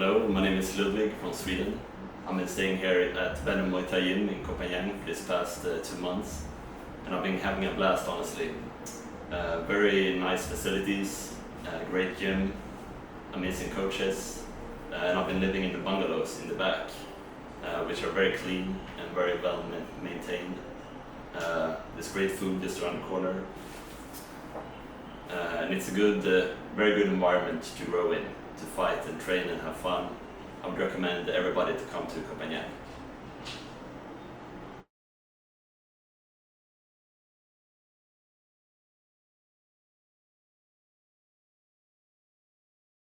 Hello, my name is Ludwig from Sweden. I've been staying here at Ben Muay Thai Gym in Copenhagen for this past 2 months, and I've been having a blast, honestly. Very nice facilities, great gym, amazing coaches, and I've been living in the bungalows in the back, which are very clean and very well maintained. There's great food just around the corner, and it's a good, very good environment to grow in, to fight and train and have fun. I would recommend everybody to come to Copenhagen.